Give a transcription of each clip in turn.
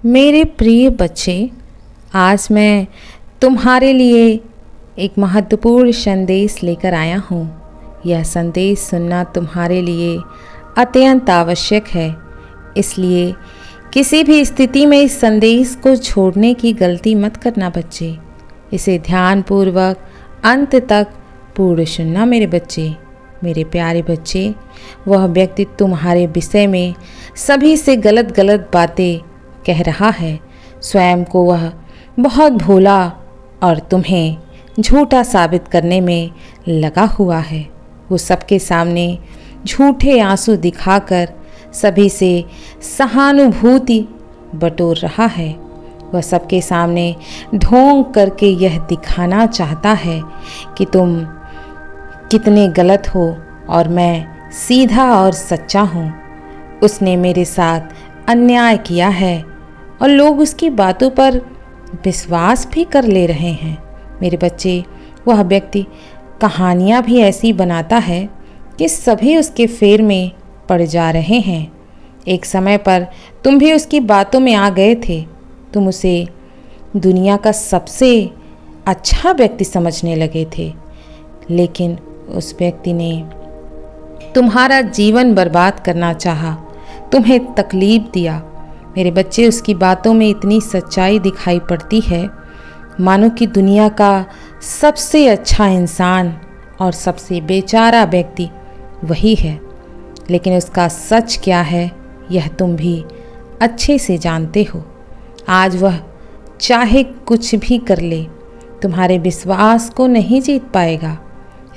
मेरे प्रिय बच्चे, आज मैं तुम्हारे लिए एक महत्वपूर्ण संदेश लेकर आया हूँ। यह संदेश सुनना तुम्हारे लिए अत्यंत आवश्यक है, इसलिए किसी भी स्थिति में इस संदेश को छोड़ने की गलती मत करना बच्चे। इसे ध्यानपूर्वक अंत तक पूर्ण सुनना मेरे बच्चे। मेरे प्यारे बच्चे, वह व्यक्ति तुम्हारे विषय में सभी से गलत गलत बातें कह रहा है। स्वयं को वह बहुत भोला और तुम्हें झूठा साबित करने में लगा हुआ है। वो सबके सामने झूठे आंसू दिखाकर सभी से सहानुभूति बटोर रहा है। वह सबके सामने ढोंग करके यह दिखाना चाहता है कि तुम कितने गलत हो और मैं सीधा और सच्चा हूँ। उसने मेरे साथ अन्याय किया है और लोग उसकी बातों पर विश्वास भी कर ले रहे हैं। मेरे बच्चे, वह व्यक्ति कहानियाँ भी ऐसी बनाता है कि सभी उसके फेर में पड़ जा रहे हैं। एक समय पर तुम भी उसकी बातों में आ गए थे। तुम उसे दुनिया का सबसे अच्छा व्यक्ति समझने लगे थे, लेकिन उस व्यक्ति ने तुम्हारा जीवन बर्बाद करना चाहा, तुम्हें तकलीफ दिया। मेरे बच्चे, उसकी बातों में इतनी सच्चाई दिखाई पड़ती है मानो कि दुनिया का सबसे अच्छा इंसान और सबसे बेचारा व्यक्ति वही है। लेकिन उसका सच क्या है यह तुम भी अच्छे से जानते हो। आज वह चाहे कुछ भी कर ले, तुम्हारे विश्वास को नहीं जीत पाएगा।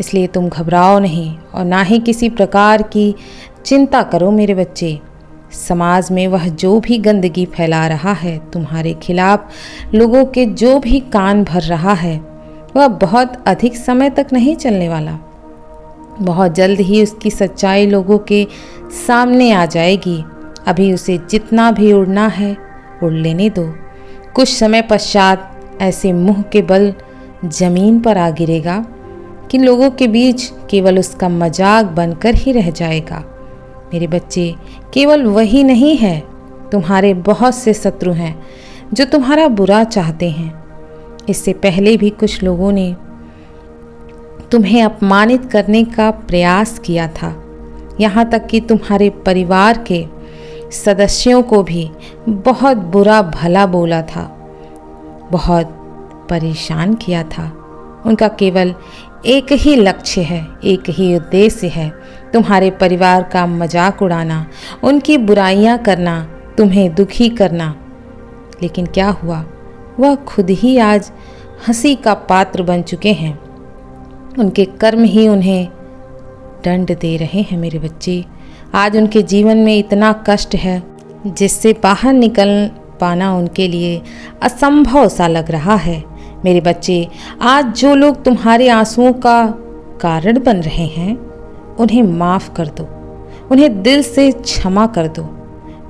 इसलिए तुम घबराओ नहीं और ना ही किसी प्रकार की चिंता करो मेरे बच्चे। समाज में वह जो भी गंदगी फैला रहा है, तुम्हारे खिलाफ लोगों के जो भी कान भर रहा है, वह बहुत अधिक समय तक नहीं चलने वाला। बहुत जल्द ही उसकी सच्चाई लोगों के सामने आ जाएगी। अभी उसे जितना भी उड़ना है उड़ लेने दो। कुछ समय पश्चात ऐसे मुंह के बल जमीन पर आ गिरेगा कि लोगों के बीच केवल उसका मजाक बनकर ही रह जाएगा। मेरे बच्चे, केवल वही नहीं है, तुम्हारे बहुत से शत्रु हैं जो तुम्हारा बुरा चाहते हैं। इससे पहले भी कुछ लोगों ने तुम्हें अपमानित करने का प्रयास किया था। यहाँ तक कि तुम्हारे परिवार के सदस्यों को भी बहुत बुरा भला बोला था, बहुत परेशान किया था। उनका केवल एक ही लक्ष्य है, एक ही उद्देश्य है, तुम्हारे परिवार का मजाक उड़ाना, उनकी बुराइयां करना, तुम्हें दुखी करना। लेकिन क्या हुआ? वह खुद ही आज हंसी का पात्र बन चुके हैं। उनके कर्म ही उन्हें दंड दे रहे हैं। मेरे बच्चे, आज उनके जीवन में इतना कष्ट है जिससे बाहर निकल पाना उनके लिए असंभव सा लग रहा है। मेरे बच्चे, आज जो लोग तुम्हारे आंसुओं का कारण बन रहे हैं, उन्हें माफ़ कर दो, उन्हें दिल से क्षमा कर दो।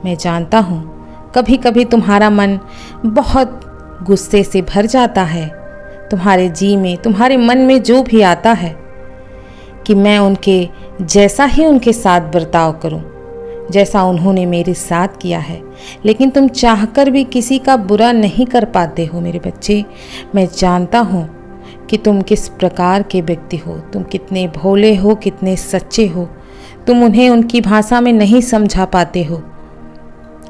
मैं जानता हूँ कभी कभी तुम्हारा मन बहुत गुस्से से भर जाता है। तुम्हारे मन में जो भी आता है कि मैं उनके जैसा ही उनके साथ बर्ताव करूं, जैसा उन्होंने मेरे साथ किया है। लेकिन तुम चाहकर भी किसी का बुरा नहीं कर पाते हो। मेरे बच्चे, मैं जानता हूँ कि तुम किस प्रकार के व्यक्ति हो, तुम कितने भोले हो, कितने सच्चे हो। तुम उन्हें उनकी भाषा में नहीं समझा पाते हो।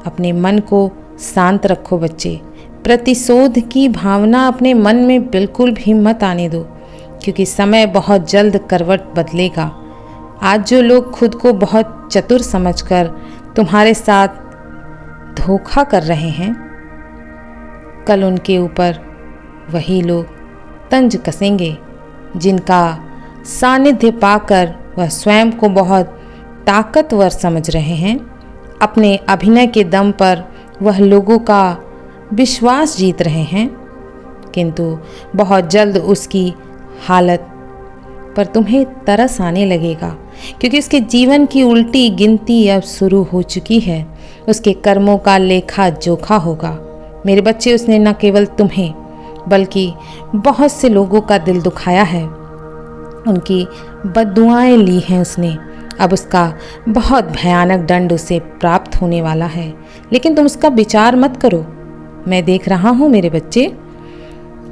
अपने मन को शांत रखो बच्चे। प्रतिशोध की भावना अपने मन में बिल्कुल भी मत आने दो, क्योंकि समय बहुत जल्द करवट बदलेगा। आज जो लोग खुद को बहुत चतुर समझकर तुम्हारे साथ धोखा कर रहे हैं, कल उनके ऊपर वही लोग तंज कसेंगे जिनका सानिध्य पाकर वह स्वयं को बहुत ताकतवर समझ रहे हैं। अपने अभिनय के दम पर वह लोगों का विश्वास जीत रहे हैं, किंतु बहुत जल्द उसकी हालत पर तुम्हें तरस आने लगेगा, क्योंकि उसके जीवन की उल्टी गिनती अब शुरू हो चुकी है। उसके कर्मों का लेखा जोखा होगा। मेरे बच्चे, उसने न केवल तुम्हें बल्कि बहुत से लोगों का दिल दुखाया है, उनकी बद्दुआएं ली हैं उसने। अब उसका बहुत भयानक दंड उसे प्राप्त होने वाला है। लेकिन तुम उसका विचार मत करो, मैं देख रहा हूँ मेरे बच्चे,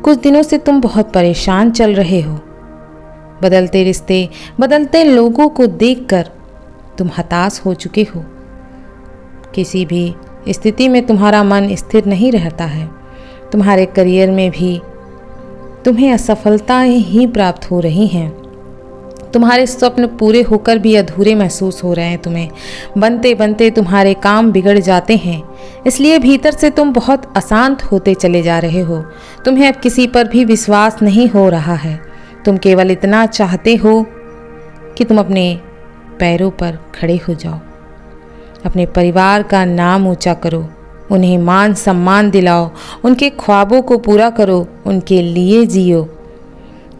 कुछ दिनों से तुम बहुत परेशान चल रहे हो। बदलते रिश्ते, बदलते लोगों को देखकर तुम हताश हो चुके हो। किसी भी स्थिति में तुम्हारा मन स्थिर नहीं रहता है। तुम्हारे करियर में भी तुम्हें असफलताएं ही प्राप्त हो रही हैं। तुम्हारे स्वप्न पूरे होकर भी अधूरे महसूस हो रहे हैं। तुम्हें बनते बनते तुम्हारे काम बिगड़ जाते हैं। इसलिए भीतर से तुम बहुत अशांत होते चले जा रहे हो। तुम्हें अब किसी पर भी विश्वास नहीं हो रहा है। तुम केवल इतना चाहते हो कि तुम अपने पैरों पर खड़े हो जाओ, अपने परिवार का नाम ऊंचा करो, उन्हें मान सम्मान दिलाओ, उनके ख्वाबों को पूरा करो, उनके लिए जियो।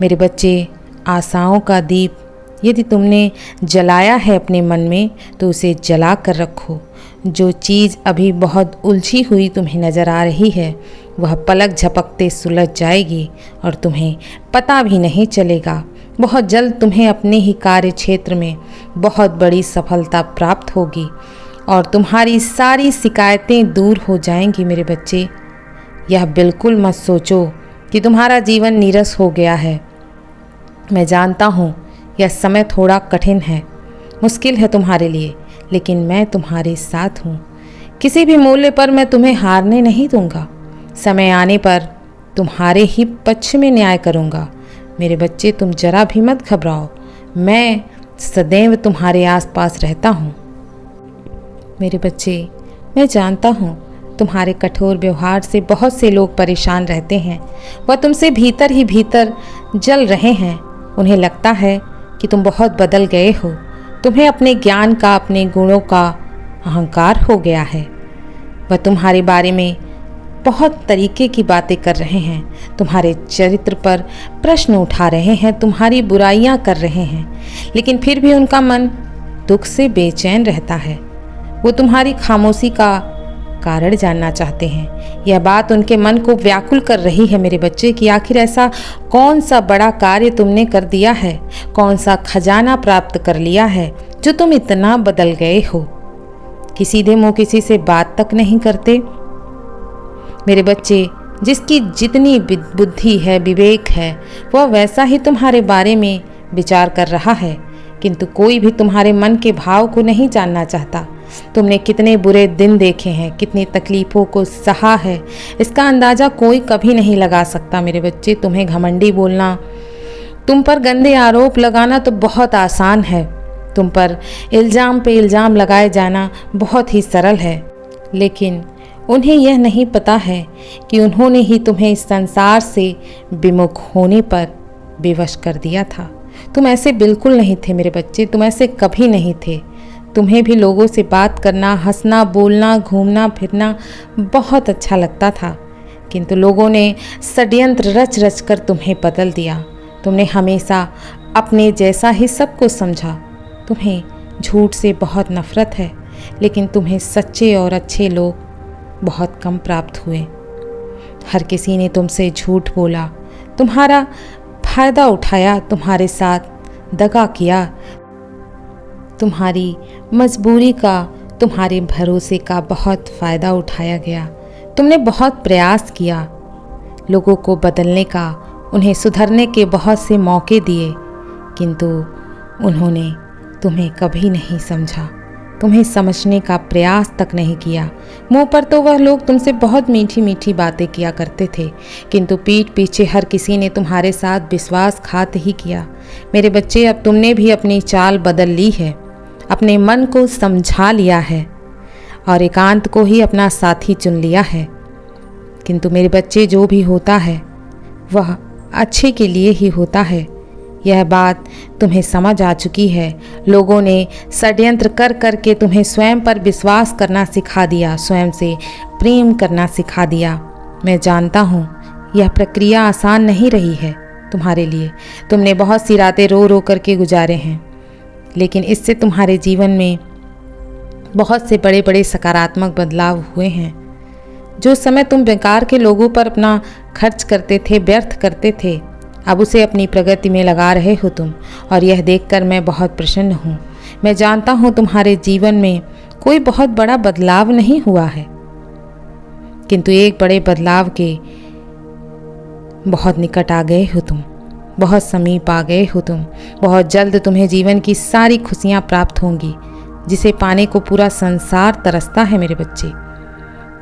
मेरे बच्चे, आशाओं का दीप यदि तुमने जलाया है अपने मन में तो उसे जला कर रखो। जो चीज़ अभी बहुत उलझी हुई तुम्हें नज़र आ रही है वह पलक झपकते सुलझ जाएगी और तुम्हें पता भी नहीं चलेगा। बहुत जल्द तुम्हें अपने ही कार्य क्षेत्र में बहुत बड़ी सफलता प्राप्त होगी और तुम्हारी सारी शिकायतें दूर हो जाएंगी। मेरे बच्चे, यह बिल्कुल मत सोचो कि तुम्हारा जीवन नीरस हो गया है। मैं जानता हूँ यह समय थोड़ा कठिन है, मुश्किल है तुम्हारे लिए, लेकिन मैं तुम्हारे साथ हूँ। किसी भी मूल्य पर मैं तुम्हें हारने नहीं दूंगा। समय आने पर तुम्हारे ही पक्ष में न्याय करूँगा। मेरे बच्चे, तुम जरा भी मत घबराओ, मैं सदैव तुम्हारे आसपास रहता हूँ। मेरे बच्चे, मैं जानता हूँ तुम्हारे कठोर व्यवहार से बहुत से लोग परेशान रहते हैं। वह तुमसे भीतर ही भीतर जल रहे हैं। उन्हें लगता है कि तुम बहुत बदल गए हो। तुम्हें अपने ज्ञान का, अपने गुणों का अहंकार हो गया है। वह तुम्हारे बारे में बहुत तरीके की बातें कर रहे हैं, तुम्हारे चरित्र पर प्रश्न उठा रहे हैं, तुम्हारी बुराइयां कर रहे हैं, लेकिन फिर भी उनका मन दुख से बेचैन रहता है। वो तुम्हारी खामोशी का कारण जानना चाहते हैं। यह बात उनके मन को व्याकुल कर रही है मेरे बच्चे कि आखिर ऐसा कौन सा बड़ा कार्य तुमने कर दिया है, कौन सा खजाना प्राप्त कर लिया है जो तुम इतना बदल गए हो कि सीधे मुंह किसी से बात तक नहीं करते। मेरे बच्चे, जिसकी जितनी बुद्धि है, विवेक है, वह वैसा ही तुम्हारे बारे में विचार कर रहा है, किंतु कोई भी तुम्हारे मन के भाव को नहीं जानना चाहता। तुमने कितने बुरे दिन देखे हैं, कितनी तकलीफ़ों को सहा है, इसका अंदाज़ा कोई कभी नहीं लगा सकता। मेरे बच्चे, तुम्हें घमंडी बोलना, तुम पर गंदे आरोप लगाना तो बहुत आसान है। तुम पर इल्ज़ाम पे इल्ज़ाम लगाए जाना बहुत ही सरल है, लेकिन उन्हें यह नहीं पता है कि उन्होंने ही तुम्हें इस संसार से विमुख होने पर विवश कर दिया था। तुम ऐसे बिल्कुल नहीं थे मेरे बच्चे, तुम ऐसे कभी नहीं थे। तुम्हें भी लोगों से बात करना, हंसना, बोलना, घूमना फिरना बहुत अच्छा लगता था, किंतु लोगों ने षड्यंत्र रच रच कर तुम्हें बदल दिया। तुमने हमेशा अपने जैसा ही सबको समझा। तुम्हें झूठ से बहुत नफरत है, लेकिन तुम्हें सच्चे और अच्छे लोग बहुत कम प्राप्त हुए। हर किसी ने तुमसे झूठ बोला, तुम्हारा फायदा उठाया, तुम्हारे साथ दगा किया, तुम्हारी मजबूरी का, तुम्हारे भरोसे का बहुत फ़ायदा उठाया गया। तुमने बहुत प्रयास किया लोगों को बदलने का, उन्हें सुधरने के बहुत से मौके दिए, किंतु उन्होंने तुम्हें कभी नहीं समझा, तुम्हें समझने का प्रयास तक नहीं किया। मुंह पर तो वह लोग तुमसे बहुत मीठी मीठी बातें किया करते थे, किंतु पीठ पीछे हर किसी ने तुम्हारे साथ विश्वासघात ही किया। मेरे बच्चे, अब तुमने भी अपनी चाल बदल ली है, अपने मन को समझा लिया है और एकांत को ही अपना साथी चुन लिया है। किंतु मेरे बच्चे, जो भी होता है वह अच्छे के लिए ही होता है। यह बात तुम्हें समझ आ चुकी है। लोगों ने षड्यंत्र कर कर के तुम्हें स्वयं पर विश्वास करना सिखा दिया, स्वयं से प्रेम करना सिखा दिया। मैं जानता हूँ यह प्रक्रिया आसान नहीं रही है तुम्हारे लिए। तुमने बहुत सी रातें रो रो करके गुजारे हैं, लेकिन इससे तुम्हारे जीवन में बहुत से बड़े बड़े सकारात्मक बदलाव हुए हैं। जो समय तुम बेकार के लोगों पर अपना खर्च करते थे, व्यर्थ करते थे, अब उसे अपनी प्रगति में लगा रहे हो तुम, और यह देखकर मैं बहुत प्रसन्न हूँ। मैं जानता हूँ तुम्हारे जीवन में कोई बहुत बड़ा बदलाव नहीं हुआ है, किंतु एक बड़े बदलाव के बहुत निकट आ गए हो तुम, बहुत समीप आ गए हो तुम। बहुत जल्द तुम्हें जीवन की सारी खुशियाँ प्राप्त होंगी जिसे पाने को पूरा संसार तरसता है मेरे बच्चे।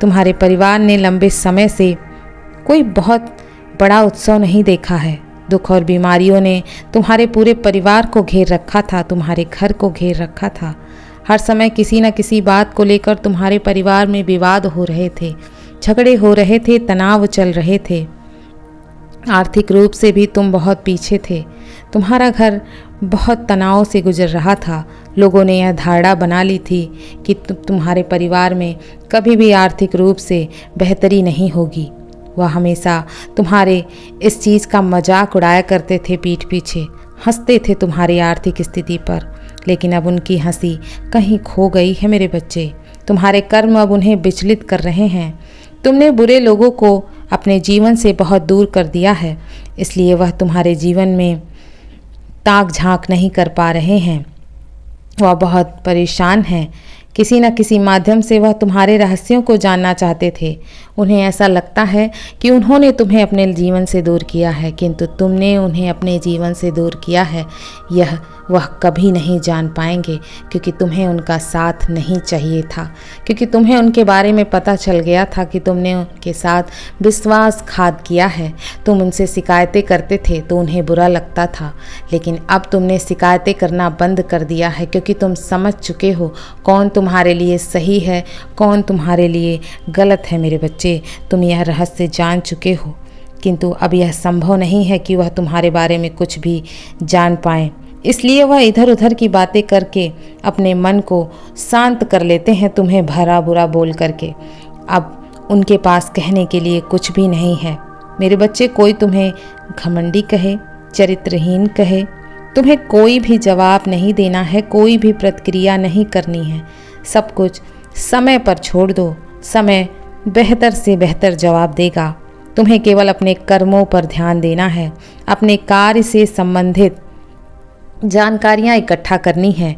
तुम्हारे परिवार ने लंबे समय से कोई बहुत बड़ा उत्सव नहीं देखा है। दुख और बीमारियों ने तुम्हारे पूरे परिवार को घेर रखा था, तुम्हारे घर को घेर रखा था। हर समय किसी न किसी बात को लेकर तुम्हारे परिवार में विवाद हो रहे थे, झगड़े हो रहे थे, तनाव चल रहे थे। आर्थिक रूप से भी तुम बहुत पीछे थे। तुम्हारा घर बहुत तनाव से गुजर रहा था। लोगों ने यह धारणा बना ली थी कि तुम्हारे परिवार में कभी भी आर्थिक रूप से बेहतरी नहीं होगी। वह हमेशा तुम्हारे इस चीज़ का मजाक उड़ाया करते थे, पीठ पीछे हंसते थे तुम्हारी आर्थिक स्थिति पर। लेकिन अब उनकी हंसी कहीं खो गई है मेरे बच्चे। तुम्हारे कर्म अब उन्हें विचलित कर रहे हैं। तुमने बुरे लोगों को अपने जीवन से बहुत दूर कर दिया है, इसलिए वह तुम्हारे जीवन में ताक झांक नहीं कर पा रहे हैं। वह बहुत परेशान हैं। किसी न किसी माध्यम से वह तुम्हारे रहस्यों को जानना चाहते थे। उन्हें ऐसा लगता है कि उन्होंने तुम्हें अपने जीवन से दूर किया है, किंतु तुमने उन्हें अपने जीवन से दूर किया है यह वह कभी नहीं जान पाएंगे, क्योंकि तुम्हें उनका साथ नहीं चाहिए था। क्योंकि तुम्हें उनके बारे में पता चल गया था कि तुमने उनके साथ विश्वासघात किया है। तुम उनसे शिकायतें करते थे तो उन्हें बुरा लगता था, लेकिन अब तुमने शिकायतें करना बंद कर दिया है, क्योंकि तुम समझ चुके हो कौन तुम्हारे लिए सही है, कौन तुम्हारे लिए गलत है। मेरे बच्चे, तुम यह रहस्य जान चुके हो, किंतु अब यह संभव नहीं है कि वह तुम्हारे बारे में कुछ भी जान पाएं। इसलिए वह इधर उधर की बातें करके अपने मन को शांत कर लेते हैं, तुम्हें भला बुरा बोल करके। अब उनके पास कहने के लिए कुछ भी नहीं है। मेरे बच्चे, कोई तुम्हें घमंडी कहे, चरित्रहीन कहे, तुम्हें कोई भी जवाब नहीं देना है, कोई भी प्रतिक्रिया नहीं करनी है। सब कुछ समय पर छोड़ दो। समय बेहतर से बेहतर जवाब देगा। तुम्हें केवल अपने कर्मों पर ध्यान देना है। अपने कार्य से संबंधित जानकारियाँ इकट्ठा करनी है।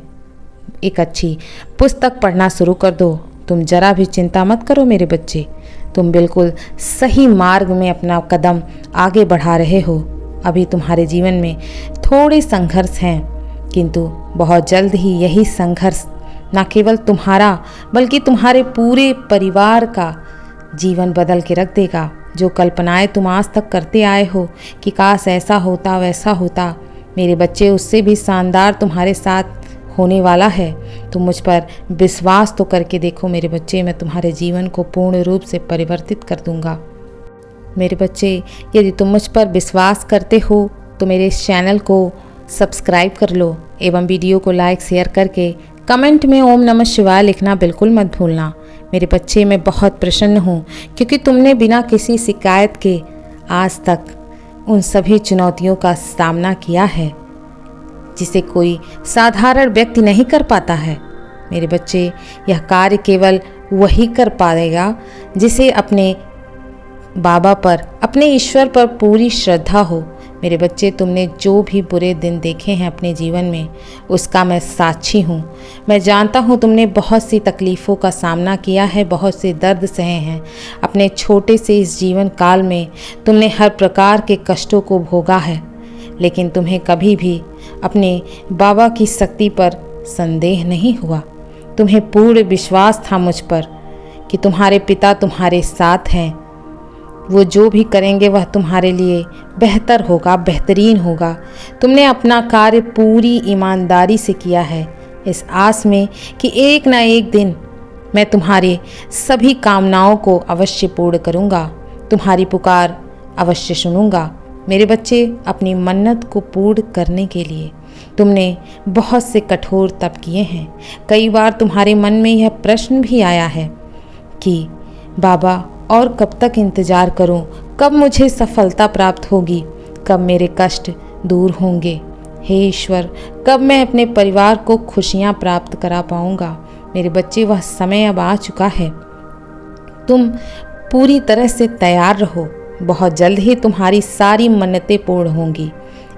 एक अच्छी पुस्तक पढ़ना शुरू कर दो। तुम जरा भी चिंता मत करो मेरे बच्चे, तुम बिल्कुल सही मार्ग में अपना कदम आगे बढ़ा रहे हो। अभी तुम्हारे जीवन में थोड़े संघर्ष हैं, किंतु बहुत जल्द ही यही संघर्ष न केवल तुम्हारा बल्कि तुम्हारे पूरे परिवार का जीवन बदल के रख देगा। जो कल्पनाएं तुम आज तक करते आए हो कि काश ऐसा होता वैसा होता, मेरे बच्चे, उससे भी शानदार तुम्हारे साथ होने वाला है। तुम मुझ पर विश्वास तो करके देखो मेरे बच्चे, मैं तुम्हारे जीवन को पूर्ण रूप से परिवर्तित कर दूंगा। मेरे बच्चे, यदि तुम मुझ पर विश्वास करते हो तो मेरे इस चैनल को सब्सक्राइब कर लो एवं वीडियो को लाइक शेयर करके कमेंट में ओम नमः शिवाय लिखना बिल्कुल मत भूलना। मेरे बच्चे, मैं बहुत प्रसन्न हूँ क्योंकि तुमने बिना किसी शिकायत के आज तक उन सभी चुनौतियों का सामना किया है जिसे कोई साधारण व्यक्ति नहीं कर पाता है। मेरे बच्चे, यह कार्य केवल वही कर पाएगा जिसे अपने बाबा पर, अपने ईश्वर पर पूरी श्रद्धा हो। मेरे बच्चे, तुमने जो भी बुरे दिन देखे हैं अपने जीवन में, उसका मैं साक्षी हूँ। मैं जानता हूँ तुमने बहुत सी तकलीफ़ों का सामना किया है, बहुत से दर्द सहे हैं। अपने छोटे से इस जीवन काल में तुमने हर प्रकार के कष्टों को भोगा है, लेकिन तुम्हें कभी भी अपने बाबा की शक्ति पर संदेह नहीं हुआ। तुम्हें पूर्ण विश्वास था मुझ पर कि तुम्हारे पिता तुम्हारे साथ हैं। वो जो भी करेंगे वह तुम्हारे लिए बेहतर होगा, बेहतरीन होगा। तुमने अपना कार्य पूरी ईमानदारी से किया है, इस आस में कि एक ना एक दिन मैं तुम्हारे सभी कामनाओं को अवश्य पूर्ण करूँगा, तुम्हारी पुकार अवश्य सुनूँगा। मेरे बच्चे, अपनी मन्नत को पूर्ण करने के लिए तुमने बहुत से कठोर तप किए हैं। कई बार तुम्हारे मन में यह प्रश्न भी आया है कि बाबा, और कब तक इंतज़ार करूं? कब मुझे सफलता प्राप्त होगी? कब मेरे कष्ट दूर होंगे? हे ईश्वर, कब मैं अपने परिवार को खुशियां प्राप्त करा पाऊंगा? मेरे बच्चे, वह समय अब आ चुका है। तुम पूरी तरह से तैयार रहो। बहुत जल्द ही तुम्हारी सारी मन्नतें पूर्ण होंगी।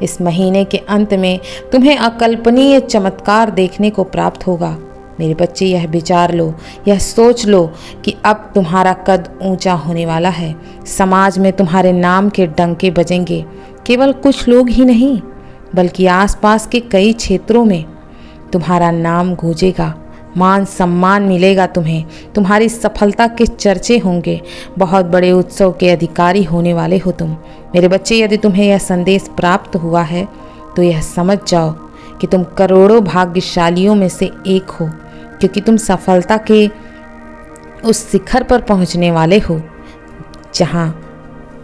इस महीने के अंत में तुम्हें अकल्पनीय चमत्कार देखने को प्राप्त होगा। मेरे बच्चे, यह विचार लो, यह सोच लो कि अब तुम्हारा कद ऊंचा होने वाला है। समाज में तुम्हारे नाम के डंके बजेंगे। केवल कुछ लोग ही नहीं, बल्कि आसपास के कई क्षेत्रों में तुम्हारा नाम गूंजेगा। मान सम्मान मिलेगा तुम्हें। तुम्हारी सफलता के चर्चे होंगे। बहुत बड़े उत्सव के अधिकारी होने वाले हो तुम। मेरे बच्चे, यदि तुम्हें यह संदेश प्राप्त हुआ है तो यह समझ जाओ कि तुम करोड़ों भाग्यशालियों में से एक हो, क्योंकि तुम सफलता के उस शिखर पर पहुंचने वाले हो जहां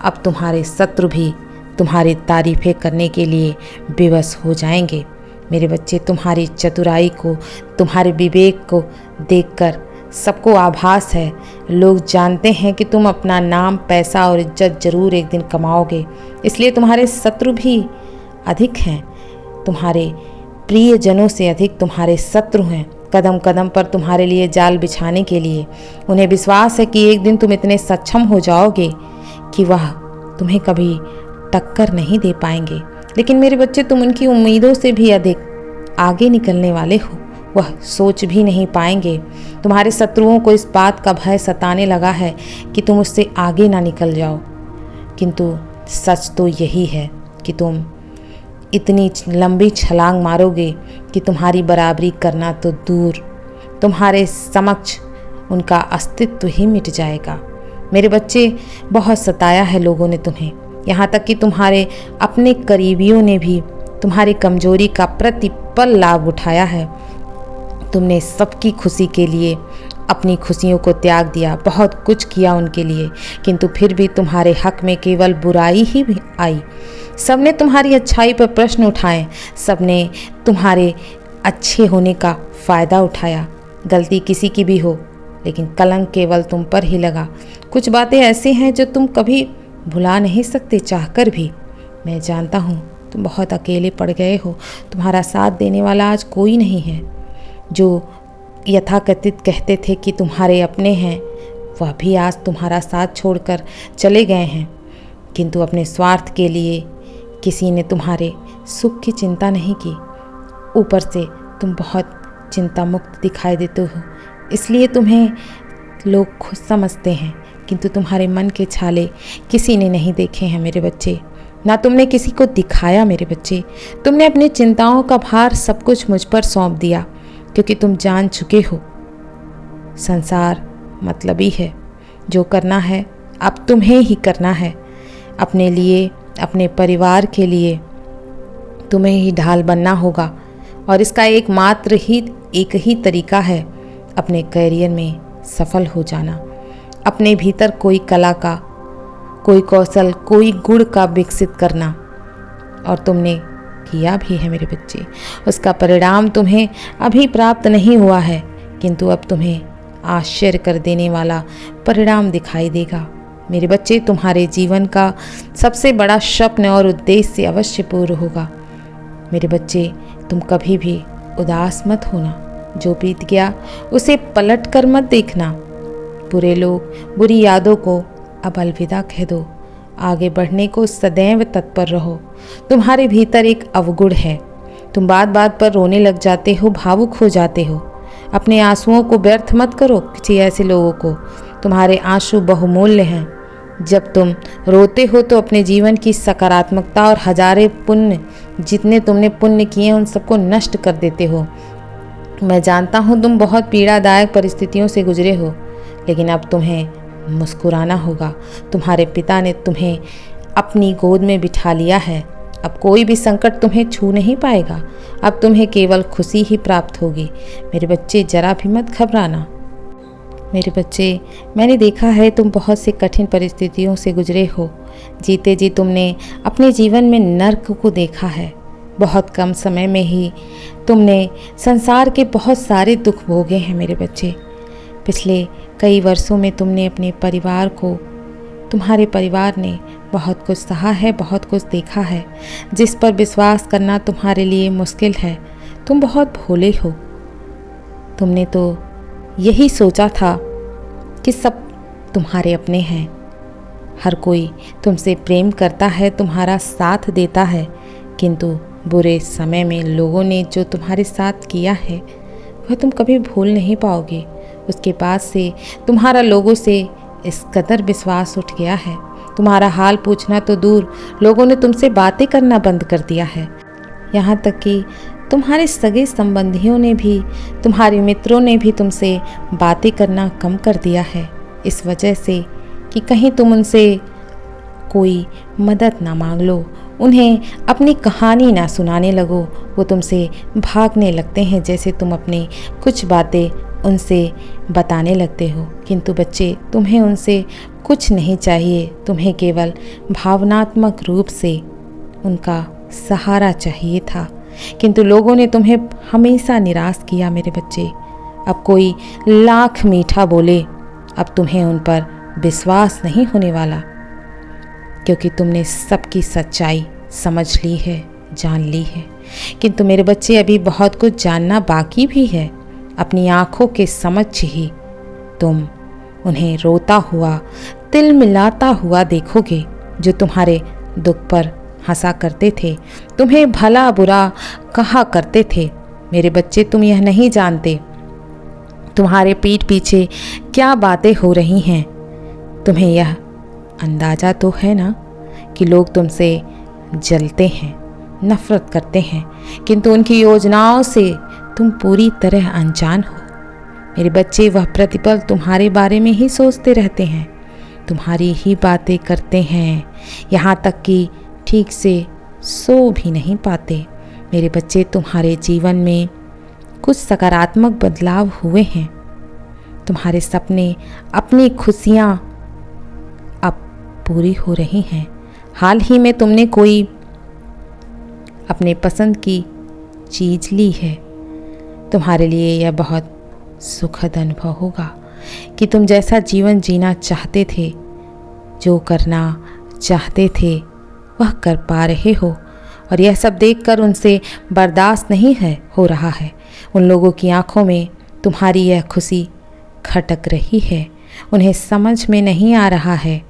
अब तुम्हारे शत्रु भी तुम्हारी तारीफें करने के लिए विवश हो जाएंगे। मेरे बच्चे, तुम्हारी चतुराई को, तुम्हारे विवेक को देखकर सबको आभास है। लोग जानते हैं कि तुम अपना नाम, पैसा और इज्जत जरूर एक दिन कमाओगे, इसलिए तुम्हारे शत्रु भी अधिक हैं। तुम्हारे प्रियजनों से अधिक तुम्हारे शत्रु हैं, कदम कदम पर तुम्हारे लिए जाल बिछाने के लिए। उन्हें विश्वास है कि एक दिन तुम इतने सक्षम हो जाओगे कि वह तुम्हें कभी टक्कर नहीं दे पाएंगे। लेकिन मेरे बच्चे, तुम उनकी उम्मीदों से भी अधिक आगे निकलने वाले हो। वह सोच भी नहीं पाएंगे। तुम्हारे शत्रुओं को इस बात का भय सताने लगा है कि तुम उससे आगे ना निकल जाओ, किंतु सच तो यही है कि तुम इतनी लंबी छलांग मारोगे कि तुम्हारी बराबरी करना तो दूर, तुम्हारे समक्ष उनका अस्तित्व ही मिट जाएगा। मेरे बच्चे, बहुत सताया है लोगों ने तुम्हें, यहाँ तक कि तुम्हारे अपने करीबियों ने भी तुम्हारी कमजोरी का प्रतिपल लाभ उठाया है। तुमने सबकी खुशी के लिए अपनी खुशियों को त्याग दिया, बहुत कुछ किया उनके लिए, किंतु फिर भी तुम्हारे हक में केवल बुराई ही भी आई। सबने तुम्हारी अच्छाई पर प्रश्न उठाए, सबने तुम्हारे अच्छे होने का फ़ायदा उठाया। गलती किसी की भी हो, लेकिन कलंक केवल तुम पर ही लगा। कुछ बातें ऐसी हैं जो तुम कभी भुला नहीं सकते चाहकर भी। मैं जानता हूँ तुम बहुत अकेले पड़ गए हो। तुम्हारा साथ देने वाला आज कोई नहीं है। जो यथाकथित कहते थे कि तुम्हारे अपने हैं, वह भी आज तुम्हारा साथ छोड़कर चले गए हैं, किंतु अपने स्वार्थ के लिए किसी ने तुम्हारे सुख की चिंता नहीं की। ऊपर से तुम बहुत चिंता मुक्त दिखाई देते हो, इसलिए तुम्हें लोग खुद समझते हैं, किंतु तुम्हारे मन के छाले किसी ने नहीं देखे हैं मेरे बच्चे। ना तुमने किसी को दिखाया मेरे बच्चे। तुमने अपनी चिंताओं का भार सब कुछ मुझ पर सौंप दिया, क्योंकि तुम जान चुके हो संसार मतलबी है। जो करना है अब तुम्हें ही करना है। अपने लिए, अपने परिवार के लिए तुम्हें ही ढाल बनना होगा, और इसका एक ही तरीका है अपने करियर में सफल हो जाना। अपने भीतर कोई कला का, कोई कौशल, कोई गुण का विकसित करना, और तुमने किया भी है मेरे बच्चे। उसका परिणाम तुम्हें अभी प्राप्त नहीं हुआ है, किंतु अब तुम्हें आश्चर्य कर देने वाला परिणाम दिखाई देगा। मेरे बच्चे, तुम्हारे जीवन का सबसे बड़ा स्वप्न और उद्देश्य अवश्य पूर्ण होगा। मेरे बच्चे, तुम कभी भी उदास मत होना। जो बीत गया उसे पलट कर मत देखना। बुरे लोग, बुरी यादों को अब अलविदा कह दो। आगे बढ़ने को सदैव तत्पर रहो। तुम्हारे भीतर एक अवगुण है। तुम बात बात पर रोने लग जाते हो, भावुक हो जाते हो। अपने आंसुओं को व्यर्थ मत करो किसी ऐसे लोगों को। तुम्हारे आंसू बहुमूल्य हैं। जब तुम रोते हो तो अपने जीवन की सकारात्मकता और हजारे पुण्य, जितने तुमने पुण्य किए उन सबको नष्ट कर देते हो। मैं जानता हूँ तुम बहुत पीड़ादायक परिस्थितियों से गुजरे हो, लेकिन अब तुम्हें मुस्कुराना होगा। तुम्हारे पिता ने तुम्हें अपनी गोद में बिठा लिया है। अब कोई भी संकट तुम्हें छू नहीं पाएगा। अब तुम्हें केवल खुशी ही प्राप्त होगी। मेरे बच्चे, जरा भी मत घबराना। मेरे बच्चे, मैंने देखा है तुम बहुत सी कठिन परिस्थितियों से गुजरे हो। जीते जी तुमने अपने जीवन में नर्क को देखा है। बहुत कम समय में ही तुमने संसार के बहुत सारे दुख भोगे हैं मेरे बच्चे। पिछले कई वर्षों में तुमने अपने परिवार को, तुम्हारे परिवार ने बहुत कुछ सहा है, बहुत कुछ देखा है, जिस पर विश्वास करना तुम्हारे लिए मुश्किल है। तुम बहुत भोले हो। तुमने तो यही सोचा था कि सब तुम्हारे अपने हैं। हर कोई तुमसे प्रेम करता है, तुम्हारा साथ देता है, किंतु बुरे समय में लोगों ने जो तुम्हारे साथ किया है वह तुम कभी भूल नहीं पाओगे। उसके बाद से तुम्हारा लोगों से इस कदर विश्वास उठ गया है, तुम्हारा हाल पूछना तो दूर, लोगों ने तुमसे बातें करना बंद कर दिया है। यहाँ तक कि तुम्हारे सगे संबंधियों ने भी, तुम्हारे मित्रों ने भी तुमसे बातें करना कम कर दिया है, इस वजह से कि कहीं तुम उनसे कोई मदद ना मांग लो, उन्हें अपनी कहानी ना सुनाने लगो। वो तुमसे भागने लगते हैं जैसे तुम अपनी कुछ बातें उनसे बताने लगते हो। किंतु बच्चे, तुम्हें उनसे कुछ नहीं चाहिए, तुम्हें केवल भावनात्मक रूप से उनका सहारा चाहिए था। किंतु लोगों ने तुम्हें हमेशा निराश किया मेरे बच्चे। अब कोई लाख मीठा बोले, अब तुम्हें उन पर विश्वास नहीं होने वाला, क्योंकि तुमने सबकी सच्चाई समझ ली है, जान ली है। किंतु मेरे बच्चे, अभी बहुत कुछ जानना बाकी भी है। अपनी आँखों के समझ ही तुम उन्हें रोता हुआ, तिल मिलाता हुआ देखोगे, जो तुम्हारे दुख पर हंसा करते थे, तुम्हें भला बुरा कहा करते थे। मेरे बच्चे, तुम यह नहीं जानते तुम्हारे पीठ पीछे क्या बातें हो रही हैं। तुम्हें यह अंदाज़ा तो है ना कि लोग तुमसे जलते हैं, नफरत करते हैं, किंतु उनकी योजनाओं से तुम पूरी तरह अनजान हो। मेरे बच्चे, वह प्रतिपल तुम्हारे बारे में ही सोचते रहते हैं, तुम्हारी ही बातें करते हैं, यहाँ तक कि ठीक से सो भी नहीं पाते। मेरे बच्चे, तुम्हारे जीवन में कुछ सकारात्मक बदलाव हुए हैं। तुम्हारे सपने, अपनी खुशियाँ अब पूरी हो रही हैं। हाल ही में तुमने कोई अपने पसंद की चीज़ ली है। तुम्हारे लिए यह बहुत सुखद अनुभव होगा कि तुम जैसा जीवन जीना चाहते थे, जो करना चाहते थे, वह कर पा रहे हो। और यह सब देखकर उनसे बर्दाश्त नहीं है हो रहा है। उन लोगों की आंखों में तुम्हारी यह खुशी खटक रही है। उन्हें समझ में नहीं आ रहा है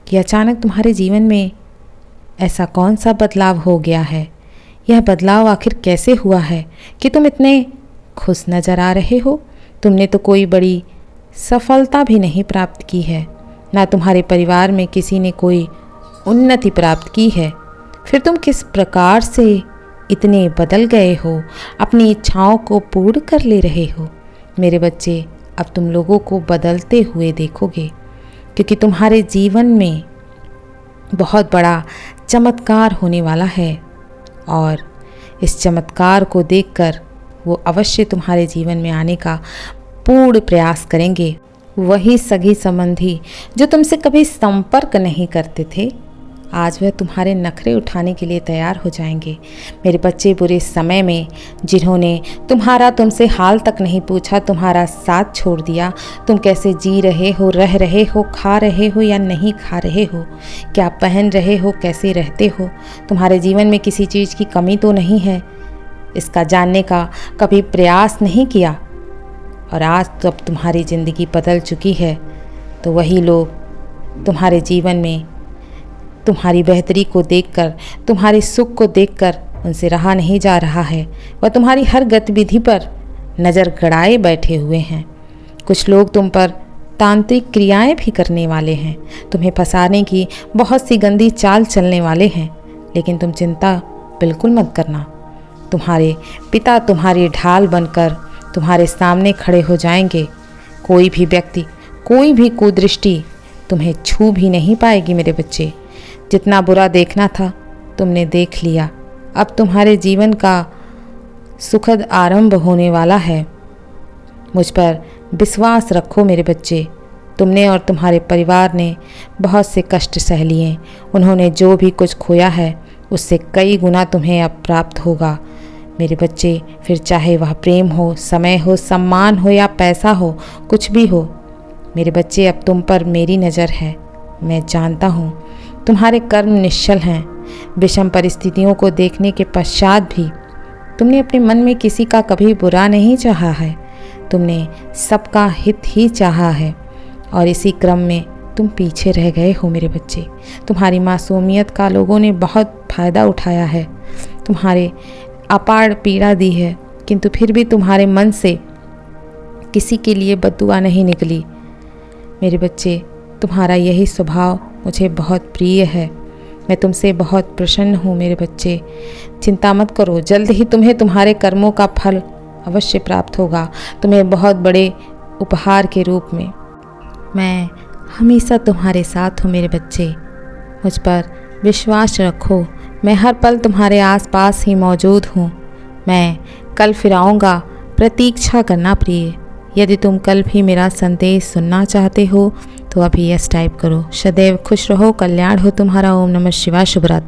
कि अचानक तुम्हारे जीवन में ऐसा कौन सा बदलाव हो गया है। यह बदलाव आखिर कैसे हुआ है कि तुम इतने खुश नज़र आ रहे हो। तुमने तो कोई बड़ी सफलता भी नहीं प्राप्त की है, ना तुम्हारे परिवार में किसी ने कोई उन्नति प्राप्त की है। फिर तुम किस प्रकार से इतने बदल गए हो, अपनी इच्छाओं को पूर्ण कर ले रहे हो। मेरे बच्चे, अब तुम लोगों को बदलते हुए देखोगे, क्योंकि तुम्हारे जीवन में बहुत बड़ा चमत्कार होने वाला है। और इस चमत्कार को देखकर वो अवश्य तुम्हारे जीवन में आने का पूर्ण प्रयास करेंगे। वही सगी संबंधी जो तुमसे कभी संपर्क नहीं करते थे, आज वह तुम्हारे नखरे उठाने के लिए तैयार हो जाएंगे। मेरे बच्चे, बुरे समय में जिन्होंने तुम्हारा तुमसे हाल तक नहीं पूछा, तुम्हारा साथ छोड़ दिया, तुम कैसे जी रहे हो, रह रहे हो, खा रहे हो या नहीं खा रहे हो, क्या पहन रहे हो, कैसे रहते हो, तुम्हारे जीवन में किसी चीज़ की कमी तो नहीं है, इसका जानने का कभी प्रयास नहीं किया। और आज तो अब तुम्हारी ज़िंदगी बदल चुकी है, तो वही लोग तुम्हारे जीवन में तुम्हारी बेहतरी को देखकर, तुम्हारे सुख को देखकर उनसे रहा नहीं जा रहा है। वह तुम्हारी हर गतिविधि पर नज़र गड़ाए बैठे हुए हैं। कुछ लोग तुम पर तांत्रिक क्रियाएं भी करने वाले हैं, तुम्हें फंसाने की बहुत सी गंदी चाल चलने वाले हैं। लेकिन तुम चिंता बिल्कुल मत करना, तुम्हारे पिता तुम्हारी ढाल बनकर तुम्हारे सामने खड़े हो जाएंगे। कोई भी व्यक्ति, कोई भी कुदृष्टि तुम्हें छू भी नहीं पाएगी मेरे बच्चे। जितना बुरा देखना था तुमने देख लिया, अब तुम्हारे जीवन का सुखद आरंभ होने वाला है। मुझ पर विश्वास रखो मेरे बच्चे। तुमने और तुम्हारे परिवार ने बहुत से कष्ट सह लिए। उन्होंने जो भी कुछ खोया है उससे कई गुना तुम्हें अब प्राप्त होगा मेरे बच्चे। फिर चाहे वह प्रेम हो, समय हो, सम्मान हो या पैसा हो, कुछ भी हो मेरे बच्चे, अब तुम पर मेरी नज़र है। मैं जानता हूँ तुम्हारे कर्म निश्चल हैं। विषम परिस्थितियों को देखने के पश्चात भी तुमने अपने मन में किसी का कभी बुरा नहीं चाहा है। तुमने सबका हित ही चाहा है और इसी क्रम में तुम पीछे रह गए हो मेरे बच्चे। तुम्हारी मासूमियत का लोगों ने बहुत फ़ायदा उठाया है, तुम्हारे अपार पीड़ा दी है, किंतु फिर भी तुम्हारे मन से किसी के लिए बद्दुआ नहीं निकली। मेरे बच्चे, तुम्हारा यही स्वभाव मुझे बहुत प्रिय है। मैं तुमसे बहुत प्रसन्न हूँ मेरे बच्चे। चिंता मत करो, जल्द ही तुम्हें तुम्हारे कर्मों का फल अवश्य प्राप्त होगा, तुम्हें बहुत बड़े उपहार के रूप में। मैं हमेशा तुम्हारे साथ हूँ मेरे बच्चे। मुझ पर विश्वास रखो, मैं हर पल तुम्हारे आसपास ही मौजूद हूँ। मैं कल फिर आऊँगा, प्रतीक्षा करना प्रिय। यदि तुम कल भी मेरा संदेश सुनना चाहते हो तो अभी यस टाइप करो। सदैव खुश रहो, कल्याण हो तुम्हारा। ओम नमः शिवाय। शुभ रात्रि।